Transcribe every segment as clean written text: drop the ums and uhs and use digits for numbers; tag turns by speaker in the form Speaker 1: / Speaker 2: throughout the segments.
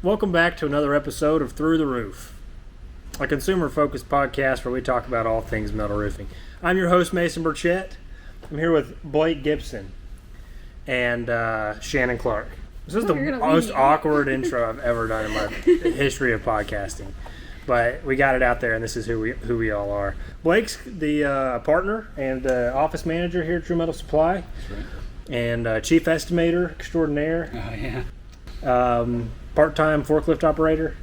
Speaker 1: Welcome back to another episode of Through the Roof, a consumer-focused podcast where we talk about all things metal roofing. I'm your host, Mason Burchett. I'm here with Blake Gibson and Shannon Clark. This is the most awkward intro I've ever done in my history of podcasting, but we got it out there, and this is who we all are. Blake's the partner and office manager here at True Metal Supply.
Speaker 2: That's right.
Speaker 1: And chief estimator extraordinaire.
Speaker 2: Oh, yeah.
Speaker 1: Part-time forklift operator.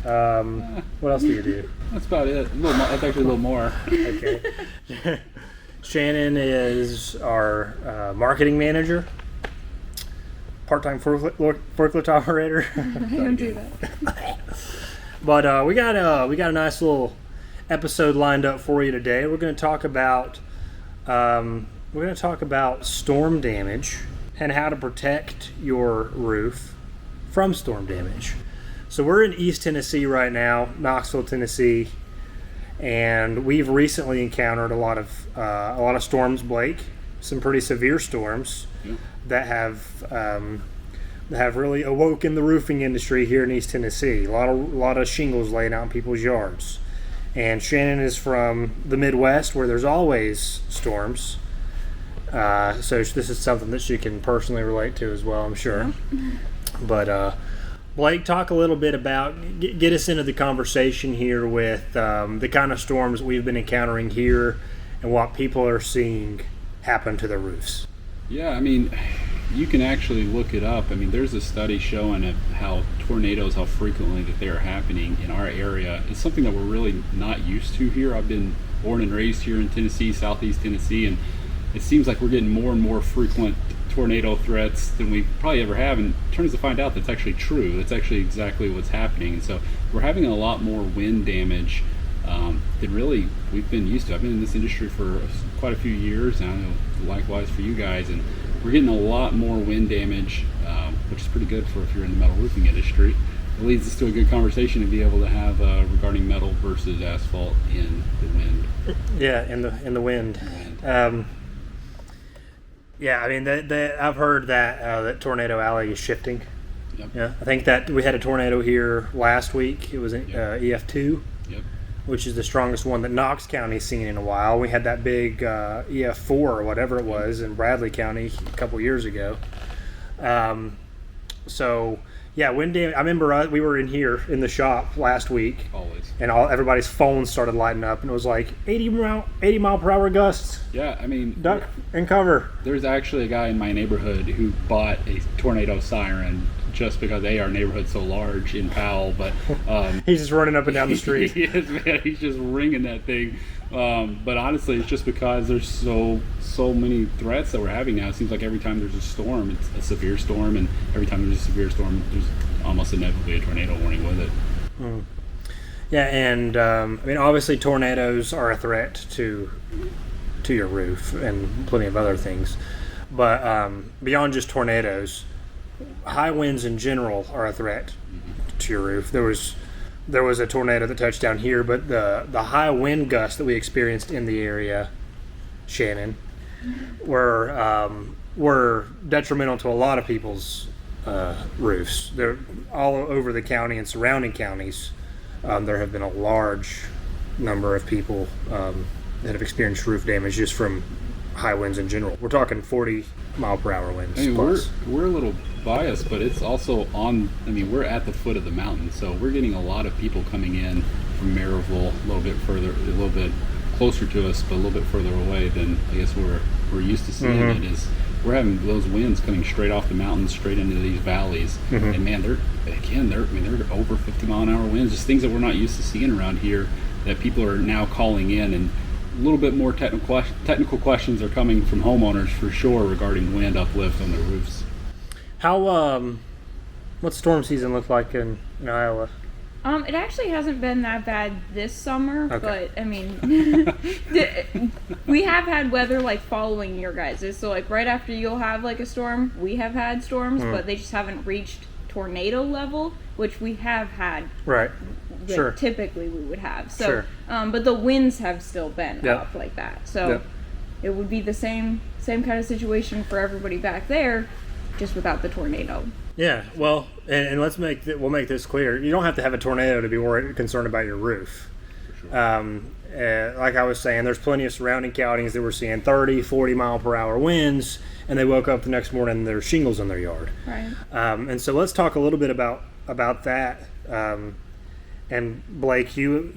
Speaker 1: What else do you do?
Speaker 2: That's about it. That's actually a little more.
Speaker 1: Okay. Shannon is our marketing manager. Part-time forklift operator.
Speaker 3: I don't do that.
Speaker 1: But we got a nice little episode lined up for you today. We're going to talk about storm damage and how to protect your roof from storm damage. So we're in East Tennessee right now, Knoxville, Tennessee, and we've recently encountered a lot of storms, Blake. Some pretty severe storms that have really awoken the roofing industry here in East Tennessee. A lot of shingles laying out in people's yards. And Shannon is from the Midwest, where there's always storms. So this is something that she can personally relate to as well, I'm sure. But Blake, talk a little bit about, get us into the conversation here with the kind of storms we've been encountering here and what people are seeing happen to their roofs.
Speaker 2: Yeah, I mean, you can actually look it up. I mean, there's a study showing how tornadoes, how frequently that they are happening in our area. It's something that we're really not used to here. I've been born and raised here in Tennessee, southeast Tennessee, and it seems like we're getting more and more frequent tornado threats than we probably ever have, and turns to find out that's actually true. That's actually exactly what's happening. And so we're having a lot more wind damage than really we've been used to. I've been in this industry for quite a few years, and I know likewise for you guys, and we're getting a lot more wind damage, which is pretty good for if you're in the metal roofing industry. It leads us to a good conversation to be able to have regarding metal versus asphalt in the wind.
Speaker 1: Yeah, in the wind. Yeah, I mean, I've heard that Tornado Alley is shifting.
Speaker 2: Yep.
Speaker 1: Yeah, I think that we had a tornado here last week. It was an EF2, which is the strongest one that Knox County's seen in a while. We had that big EF4 or whatever it was in Bradley County a couple years ago. So, yeah, wind damage. I remember we were in here in the shop last week.
Speaker 2: Always.
Speaker 1: And everybody's phones started lighting up, and it was like 80 mile per hour gusts.
Speaker 2: Yeah, I mean,
Speaker 1: duck and cover.
Speaker 2: There's actually a guy in my neighborhood who bought a tornado siren just because our neighborhood's so large in Powell, but
Speaker 1: he's just running up and down the street.
Speaker 2: He is, man. He's just ringing that thing. But honestly, it's just because there's so many threats that we're having now. It seems like every time there's a storm, it's a severe storm, and every time there's a severe storm, there's almost inevitably a tornado warning with it.
Speaker 1: Yeah, and I mean, obviously tornadoes are a threat to your roof and plenty of other things. But beyond just tornadoes, high winds in general are a threat to your roof. There was a tornado that touched down here, but the high wind gusts that we experienced in the area, Shannon, were detrimental to a lot of people's roofs. They're all over the county and surrounding counties. There have been a large number of people that have experienced roof damage just from high winds in general. We're talking 40 mile per hour winds.
Speaker 2: I mean, we're a little biased, but it's also we're at the foot of the mountain, so we're getting a lot of people coming in from Maryville, a little bit closer to us, but a little bit further away than I guess we're used to seeing. It is. We're having those winds coming straight off the mountains, straight into these valleys, and man, they're over 50 mile an hour winds, just things that we're not used to seeing around here. That people are now calling in, and a little bit more technical questions are coming from homeowners for sure regarding wind uplift on their roofs.
Speaker 1: How what's storm season look like in Iowa?
Speaker 3: It actually hasn't been that bad this summer,
Speaker 1: okay.
Speaker 3: But I mean, we have had weather like following your guys'. So like right after you'll have like a storm, we have had storms, but they just haven't reached tornado level, which we have had.
Speaker 1: Right. Sure.
Speaker 3: Typically we would have. So,
Speaker 1: sure.
Speaker 3: But the winds have still been up like that. So it would be the same kind of situation for everybody back there, just without the tornado.
Speaker 1: Yeah, well, and we'll make this clear. You don't have to have a tornado to be concerned about your roof.
Speaker 2: For sure.
Speaker 1: Like I was saying, there's plenty of surrounding counties that were seeing 30, 40 mile per hour winds, and they woke up the next morning and there's shingles in their yard.
Speaker 3: Right.
Speaker 1: And so let's talk a little bit about that. And Blake, you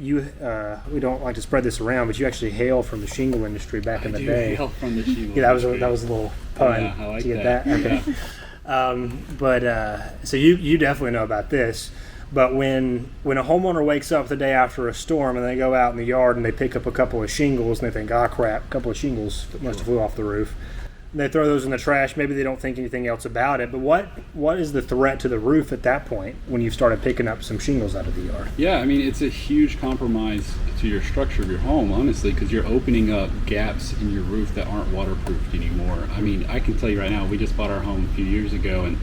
Speaker 1: we don't like to spread this around, but you actually hail from the shingle industry back in the day.
Speaker 2: Hail from the shingle.
Speaker 1: Yeah, that was a little pun.
Speaker 2: Yeah, I like
Speaker 1: to get
Speaker 2: that.
Speaker 1: Okay.
Speaker 2: Yeah.
Speaker 1: So you definitely know about this. But when a homeowner wakes up the day after a storm and they go out in the yard and they pick up a couple of shingles and they think, ah, crap, a couple of shingles must have flew off the roof. And they throw those in the trash. Maybe they don't think anything else about it. But what is the threat to the roof at that point when you've started picking up some shingles out of the yard?
Speaker 2: Yeah, I mean, it's a huge compromise to your structure of your home, honestly, because you're opening up gaps in your roof that aren't waterproofed anymore. I mean, I can tell you right now, we just bought our home a few years ago and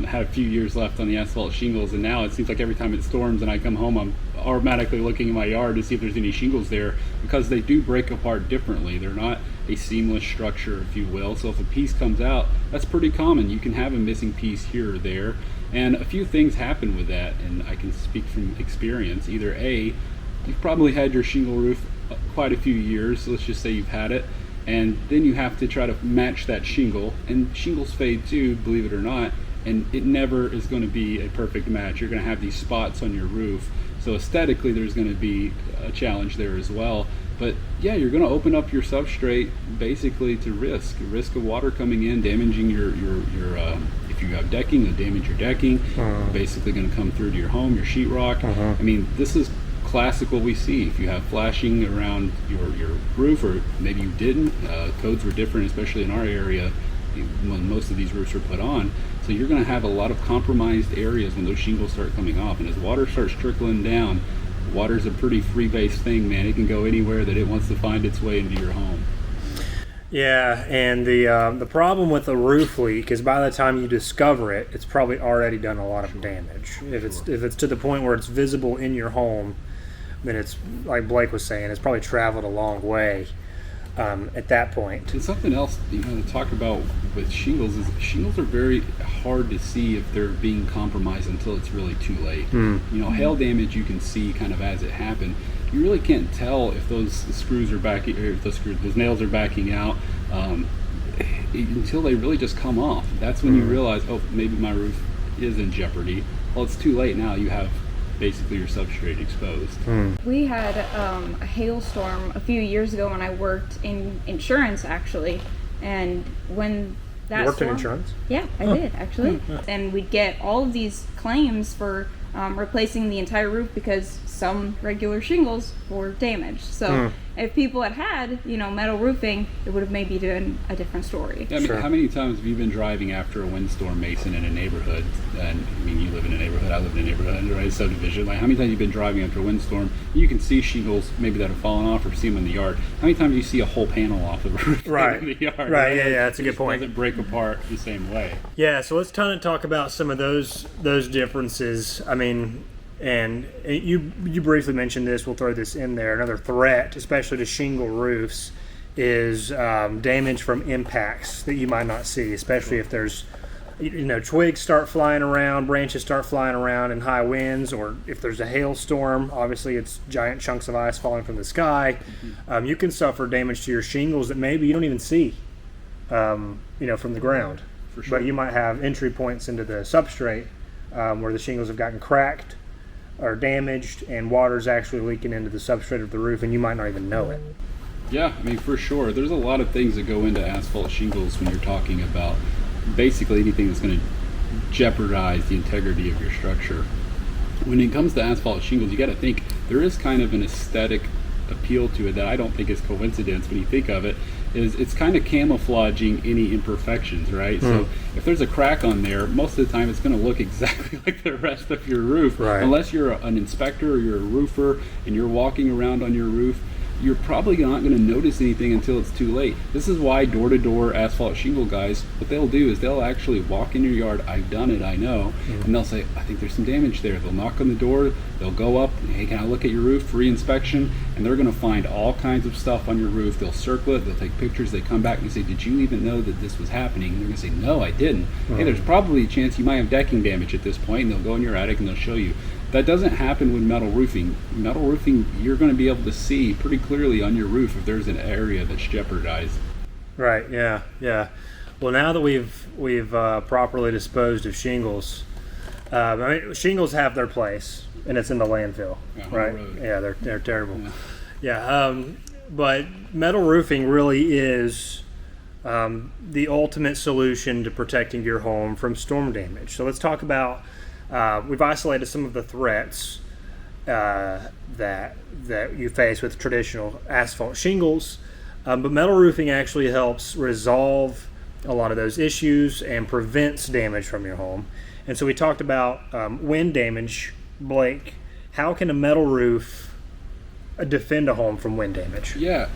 Speaker 2: had a few years left on the asphalt shingles, and now it seems like every time it storms and I come home, I'm automatically looking in my yard to see if there's any shingles there, because they do break apart differently. They're not a seamless structure, if you will. So if a piece comes out, that's pretty common. You can have a missing piece here or there, and a few things happen with that, and I can speak from experience. Either A, you've probably had your shingle roof quite a few years, let's just say you've had it, and then you have to try to match that shingle, and shingles fade too, believe it or not, and it never is going to be a perfect match. You're going to have these spots on your roof, so aesthetically there's going to be a challenge there as well. But yeah, you're going to open up your substrate basically to risk of water coming in, damaging your if you have decking, it'll damage your decking. Basically going to come through to your home, your sheetrock. I mean, this is classic what we see. If you have flashing around your roof, or maybe you didn't, codes were different, especially in our area when most of these roofs were put on. So you're going to have a lot of compromised areas when those shingles start coming off. And as water starts trickling down, water's a pretty free-based thing, man. It can go anywhere that it wants to find its way into your home.
Speaker 1: Yeah, and the problem with a roof leak is by the time you discover it, it's probably already done a lot of damage. If it's to the point where it's visible in your home, then it's, like Blake was saying, it's probably traveled a long way at that point.
Speaker 2: And something else to talk about with shingles is shingles are very hard to see if they're being compromised until it's really too late. Hail damage you can see kind of as it happened. You really can't tell if those screws are backing, or if those nails are backing out until they really just come off. That's when you realize, oh, maybe my roof is in jeopardy. Well, it's too late now. You have basically your substrate exposed.
Speaker 3: We had a hailstorm a few years ago when I worked in insurance, actually, and when that
Speaker 1: You worked
Speaker 3: storm,
Speaker 1: in insurance?
Speaker 3: Yeah, I did actually. And we'd get all of these claims for replacing the entire roof because some regular shingles were damaged. So if people had metal roofing, it would have maybe been a different story.
Speaker 2: Yeah, I mean, how many times have you been driving after a windstorm, Mason, in a neighborhood? And I mean, you live in a neighborhood, I live in a neighborhood, right? Subdivision. Like, how many times have you been driving after a windstorm? You can see shingles maybe that have fallen off, or see them in the yard. How many times do you see a whole panel off the roof in the yard?
Speaker 1: Right. Yeah, that's a good point.
Speaker 2: It doesn't break apart the same way.
Speaker 1: Yeah, so let's kind of talk about some of those differences. I mean, and you briefly mentioned this. We'll throw this in there. Another threat, especially to shingle roofs, is damage from impacts that you might not see, especially if there's twigs start flying around, branches start flying around in high winds, or if there's a hailstorm. Obviously, it's giant chunks of ice falling from the sky. You can suffer damage to your shingles that maybe you don't even see, from the ground.
Speaker 2: For sure.
Speaker 1: But you might have entry points into the substrate where the shingles have gotten cracked or damaged, and water's actually leaking into the substrate of the roof, and you might not even know it.
Speaker 2: Yeah, I mean, for sure. There's a lot of things that go into asphalt shingles when you're talking about basically anything that's going to jeopardize the integrity of your structure. When it comes to asphalt shingles, you got to think there is kind of an aesthetic appeal to it that I don't think is coincidence when you think of it. Is it's kind of camouflaging any imperfections, right? So if there's a crack on there, most of the time it's going to look exactly like the rest of your roof,
Speaker 1: right?
Speaker 2: Unless you're an inspector or you're a roofer and you're walking around on your roof. you're probably not going to notice anything until it's too late. This is why door-to-door asphalt shingle guys, what they'll do is they'll actually walk in your yard. I've done it, I know. And they'll say, I think there's some damage there. They'll knock on the door, they'll go up, hey, can I look at your roof, re-inspection, and they're going to find all kinds of stuff on your roof. They'll circle it, they'll take pictures, they come back and say, did you even know that this was happening? And they're going to say, no, I didn't. Hey, there's probably a chance you might have decking damage at this point, and they'll go in your attic and they'll show you. That doesn't happen with metal roofing. Metal roofing, you're going to be able to see pretty clearly on your roof if there's an area that's jeopardized.
Speaker 1: Right. Yeah. Yeah. Well, now that we've properly disposed of shingles, I mean, shingles have their place, and it's in the landfill, right? Yeah, they're terrible. Yeah. But metal roofing really is the ultimate solution to protecting your home from storm damage. So let's talk about. We've isolated some of the threats that you face with traditional asphalt shingles, but metal roofing actually helps resolve a lot of those issues and prevents damage from your home. And so we talked about wind damage. Blake, how can a metal roof defend a home from wind damage?
Speaker 2: Yeah,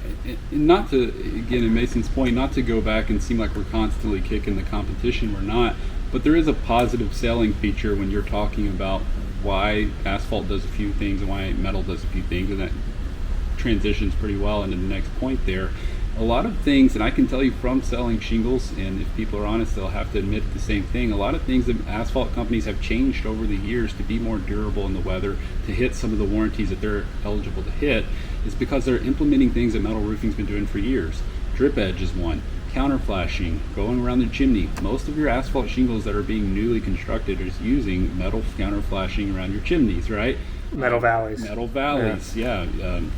Speaker 2: and not to, again, in Mason's point, not to go back and seem like we're constantly kicking the competition, we're not. But there is a positive selling feature when you're talking about why asphalt does a few things and why metal does a few things, and that transitions pretty well into the next point there. A lot of things, and I can tell you from selling shingles, and if people are honest, they'll have to admit the same thing. A lot of things that asphalt companies have changed over the years to be more durable in the weather, to hit some of the warranties that they're eligible to hit, is because they're implementing things that metal roofing's been doing for years. Drip edge is one. Counter flashing, going around the chimney. Most of your asphalt shingles that are being newly constructed is using metal counter flashing around your chimneys, right?
Speaker 1: Metal valleys.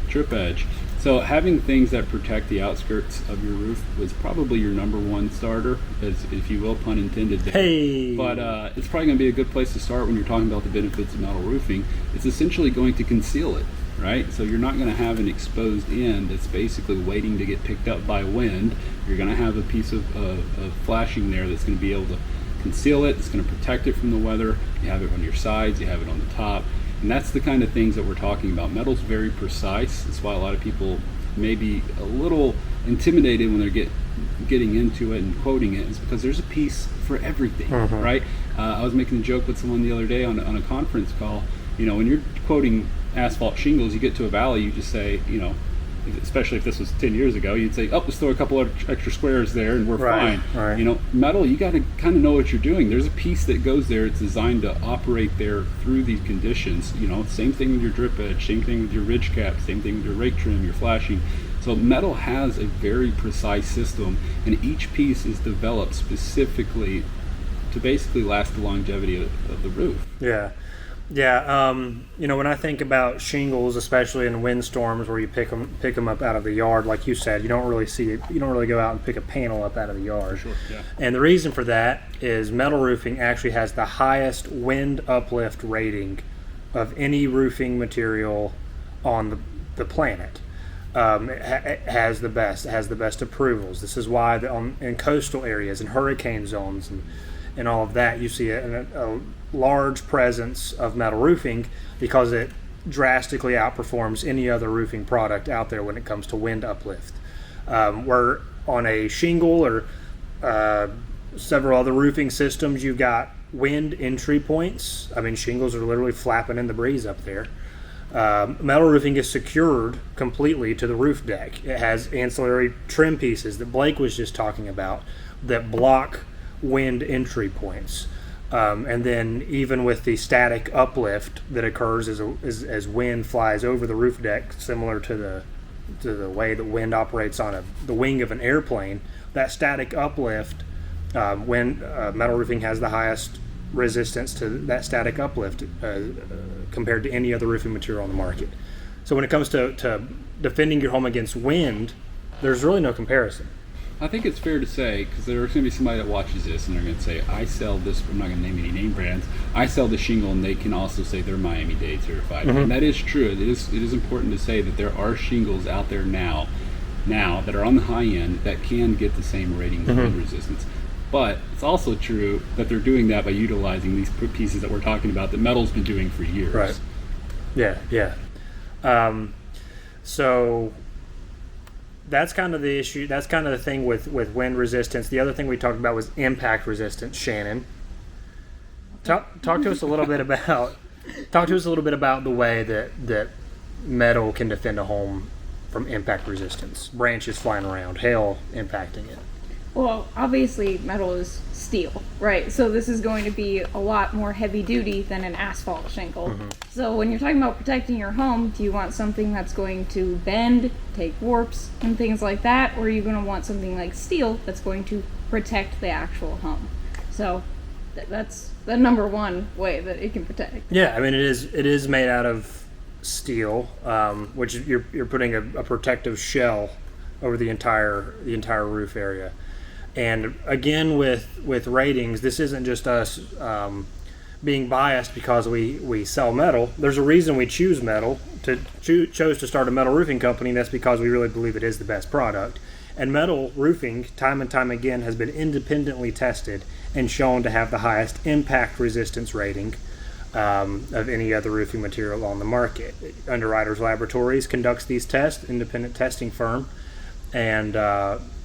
Speaker 2: Drip edge. So having things that protect the outskirts of your roof was probably your number one starter, as if you will, pun intended there.
Speaker 1: Hey!
Speaker 2: But it's probably going to be a good place to start when you're talking about the benefits of metal roofing. It's essentially going to conceal it. Right? So you're not going to have an exposed end that's basically waiting to get picked up by wind. You're going to have a piece of flashing there that's going to be able to conceal it. It's going to protect it from the weather. You have it on your sides, you have it on the top. And that's the kind of things that we're talking about. Metal's very precise. That's why a lot of people may be a little intimidated when they're getting into it and quoting it, is because there's a piece for everything, right? I was making a joke with someone the other day on a conference call. You know, when you're quoting asphalt shingles, you get to a valley, you just say, you know, especially if this was 10 years ago, you'd say, oh, let's throw a couple of extra squares there and we're fine.
Speaker 1: Right.
Speaker 2: You know, metal, you got to kind of know what you're doing. There's a piece that goes there. It's designed to operate there through these conditions. You know, same thing with your drip edge, same thing with your ridge cap, same thing with your rake trim, your flashing. So metal has a very precise system, and each piece is developed specifically to basically last the longevity of the roof.
Speaker 1: Yeah. Yeah, you know, when I think about shingles, especially in windstorms where you pick them up out of the yard, like you said, you don't really see it. You don't really go out and pick a panel up out of the yard.
Speaker 2: Sure, yeah.
Speaker 1: And the reason for that is metal roofing actually has the highest wind uplift rating of any roofing material on the planet. It has the best. It has the best approvals. This is why in coastal areas and hurricane zones and all of that, you see a large presence of metal roofing because it drastically outperforms any other roofing product out there when it comes to wind uplift. Where on a shingle or several other roofing systems, you've got wind entry points. I mean, shingles are literally flapping in the breeze up there. Metal roofing is secured completely to the roof deck. It has ancillary trim pieces that Blake was just talking about that block wind entry points. And then even with the static uplift that occurs as wind flies over the roof deck, similar to the way that wind operates on the wing of an airplane, that static uplift, when metal roofing has the highest resistance to that static uplift compared to any other roofing material on the market. So when it comes to defending your home against wind, there's really no comparison.
Speaker 2: I think it's fair to say, because there's going to be somebody that watches this and they're going to say, I sell this, I'm not going to name any name brands, I sell the shingle, and they can also say they're Miami-Dade certified. Mm-hmm. And that is true. It is important to say that there are shingles out there now that are on the high end that can get the same rating of wind resistance. But it's also true that they're doing that by utilizing these pieces that we're talking about that metal's been doing for years.
Speaker 1: Right. Yeah. So that's kind of the issue. That's kind of the thing with wind resistance. The other thing we talked about was impact resistance. Shannon, talk to us a little bit about the way that metal can defend a home from impact resistance. Branches flying around, hail impacting it.
Speaker 3: Well, obviously metal is steel, right? So this is going to be a lot more heavy duty than an asphalt shingle.
Speaker 1: Mm-hmm.
Speaker 3: So when you're talking about protecting your home, do you want something that's going to bend, take warps, and things like that? Or are you going to want something like steel that's going to protect the actual home? So that's the number one way that it can protect.
Speaker 1: Yeah, I mean it is made out of steel, which you're putting a protective shell over the entire roof area. And again, with ratings, this isn't just us being biased because we sell metal. There's a reason we choose metal, chose to start a metal roofing company, and that's because we really believe it is the best product. And metal roofing, time and time again, has been independently tested and shown to have the highest impact resistance rating of any other roofing material on the market. Underwriters Laboratories conducts these tests, independent testing firm, and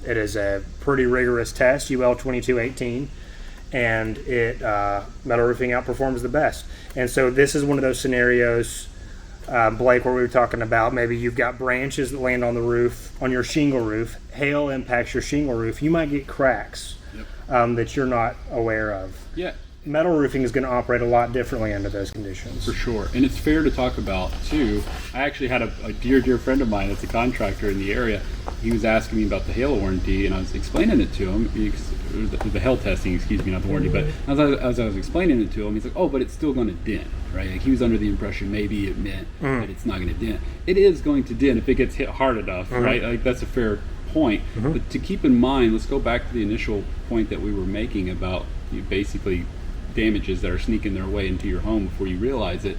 Speaker 1: it is a pretty rigorous test, UL 2218, and it metal roofing outperforms the best. And so this is one of those scenarios, Blake, where we were talking about maybe you've got branches that land on the roof, on your shingle roof, hail impacts your shingle roof, you might get cracks that you're not aware of.
Speaker 2: Yeah.
Speaker 1: Metal roofing is going to operate a lot differently under those conditions.
Speaker 2: For sure. And it's fair to talk about, too. I actually had a dear friend of mine that's a contractor in the area. He was asking me about the hail warranty, and I was explaining it to him. The hail testing, excuse me, not the warranty. But as I was explaining it to him, he's like, oh, but it's still going to dent, right? Like he was under the impression maybe it meant that it's not going to dent. It is going to dent if it gets hit hard enough, right? Like that's a fair point. But to keep in mind, let's go back to the initial point that we were making about basically damages that are sneaking their way into your home before you realize it.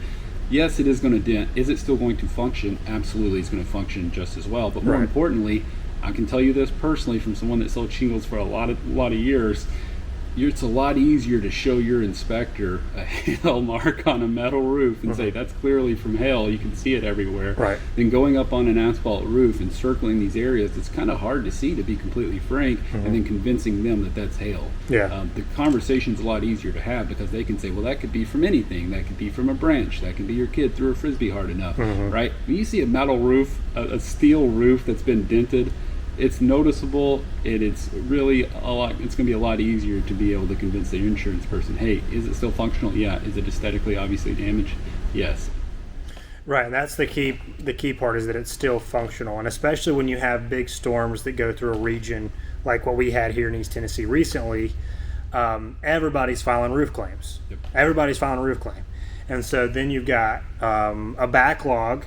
Speaker 2: Yes, it is going to dent. Is it still going to function? Absolutely, it's going to function just as well. But more importantly, I can tell you this personally from someone that sold shingles for a lot of years. It's a lot easier to show your inspector a hail mark on a metal roof and say that's clearly from hail. You can see it everywhere. Than going up on an asphalt roof and circling these areas. It's kind of hard to see, to be completely frank, and then convincing them that that's hail. The conversation's a lot easier to have because they can say, well, that could be from anything. That could be from a branch. That could be your kid threw a frisbee hard enough, right? When you see a metal roof, a steel roof that's been dented, it's noticeable, and it's really a lot. It's going to be a lot easier to be able to convince the insurance person, hey, is it still functional? Yeah. Is it aesthetically obviously damaged? Yes.
Speaker 1: Right, and that's the key part, is that it's still functional, and especially when you have big storms that go through a region like what we had here in East Tennessee recently. Everybody's filing roof claims. Everybody's filing a roof claim, and so then you've got a backlog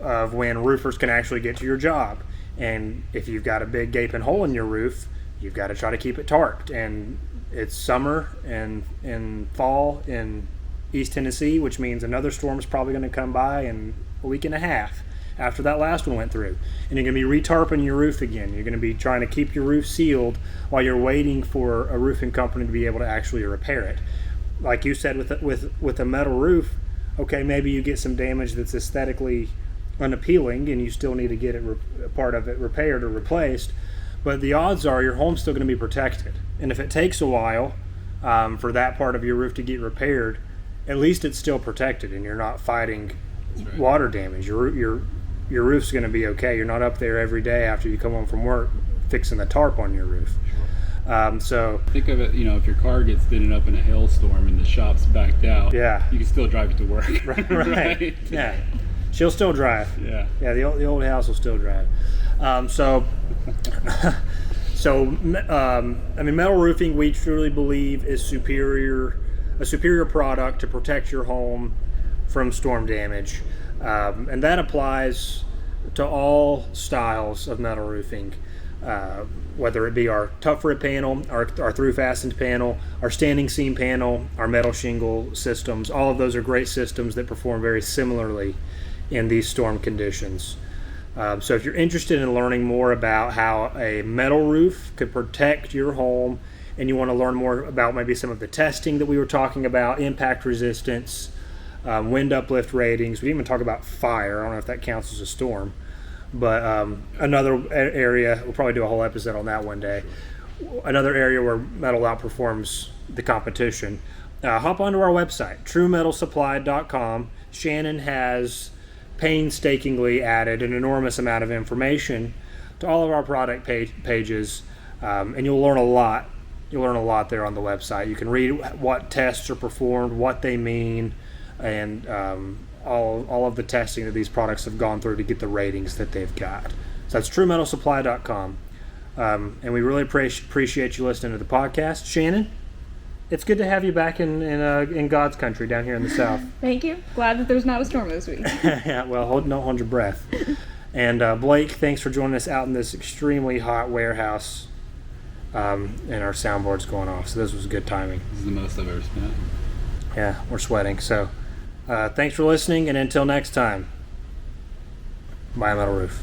Speaker 1: of when roofers can actually get to your job. And if you've got a big gaping hole in your roof, you've got to try to keep it tarped. And it's summer and fall in East Tennessee, which means another storm is probably going to come by in a week and a half after that last one went through. And you're going to be retarping your roof again. You're going to be trying to keep your roof sealed while you're waiting for a roofing company to be able to actually repair it. Like you said, with a metal roof, okay, maybe you get some damage that's aesthetically unappealing and you still need to get part of it repaired or replaced, but the odds are your home's still going to be protected. And if it takes a while for that part of your roof to get repaired, at least it's still protected and you're not fighting water damage. Your roof's going to be okay. You're not up there every day after you come home from work fixing the tarp on your roof. So
Speaker 2: think of it, if your car gets dented up in a hailstorm and the shop's backed out, you can still drive it to work.
Speaker 1: Right. Yeah. She'll still drive.
Speaker 2: Yeah.
Speaker 1: The old house will still drive. So metal roofing, we truly believe, is a superior product to protect your home from storm damage, and that applies to all styles of metal roofing. Whether it be our tuff-rib panel, our through-fastened panel, our standing seam panel, our metal shingle systems, all of those are great systems that perform very similarly in these storm conditions. So if you're interested in learning more about how a metal roof could protect your home, and you want to learn more about maybe some of the testing that we were talking about, impact resistance, wind uplift ratings, we didn't even talk about fire. I don't know if that counts as a storm. But another area, we'll probably do a whole episode on that one day. Another area where metal outperforms the competition. Hop onto our website, truemetalsupply.com. Shannon has painstakingly added an enormous amount of information to all of our product pages, and you'll learn a lot. You'll learn a lot there on the website. You can read what tests are performed, what they mean, and all of the testing that these products have gone through to get the ratings that they've got. So that's truemetalsupply.com. And we really appreciate you listening to the podcast. Shannon, it's good to have you back in God's country down here in the South.
Speaker 3: Thank you. Glad that there's not a storm this week.
Speaker 1: Yeah, well, don't hold your breath. And Blake, thanks for joining us out in this extremely hot warehouse, and our soundboard's going off. So this was good timing.
Speaker 2: This is the most I've ever spent.
Speaker 1: Yeah, we're sweating. So thanks for listening, and until next time, buy a metal roof.